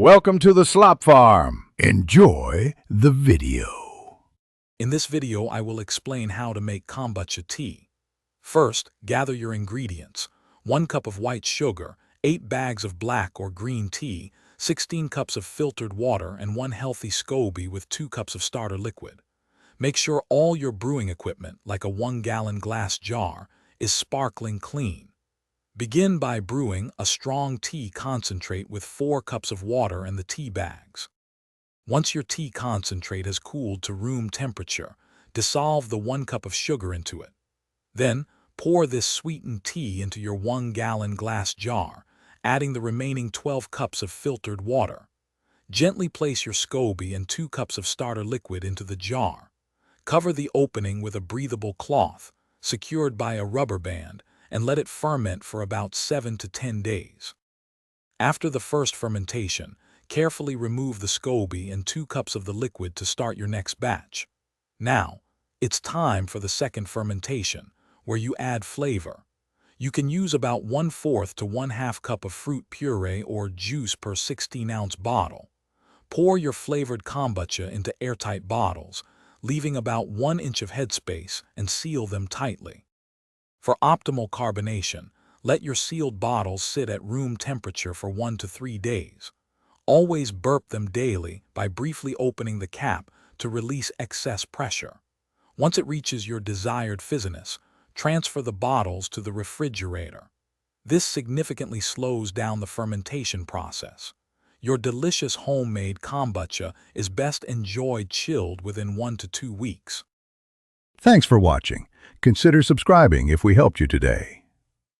Welcome to the Slop Farm. Enjoy the video. In this video, I will explain how to make kombucha tea. First, gather your ingredients. 1 cup of white sugar, 8 bags of black or green tea, 16 cups of filtered water, and 1 healthy SCOBY with 2 cups of starter liquid. Make sure all your brewing equipment, like a 1-gallon glass jar, is sparkling clean. Begin by brewing a strong tea concentrate with 4 cups of water and the tea bags. Once your tea concentrate has cooled to room temperature, dissolve the 1 cup of sugar into it. Then, pour this sweetened tea into your 1-gallon glass jar, adding the remaining 12 cups of filtered water. Gently place your SCOBY and 2 cups of starter liquid into the jar. Cover the opening with a breathable cloth, secured by a rubber band, and let it ferment for about 7 to 10 days. After the first fermentation, carefully remove the SCOBY and 2 cups of the liquid to start your next batch. Now, it's time for the second fermentation, where you add flavor. You can use about 1/4 to 1/2 cup of fruit puree or juice per 16-ounce bottle. Pour your flavored kombucha into airtight bottles, leaving about 1 inch of headspace, and seal them tightly. For optimal carbonation, let your sealed bottles sit at room temperature for 1 to 3 days. Always burp them daily by briefly opening the cap to release excess pressure. Once it reaches your desired fizziness, transfer the bottles to the refrigerator. This significantly slows down the fermentation process. Your delicious homemade kombucha is best enjoyed chilled within 1 to 2 weeks. Thanks for watching. Consider subscribing if we helped you today.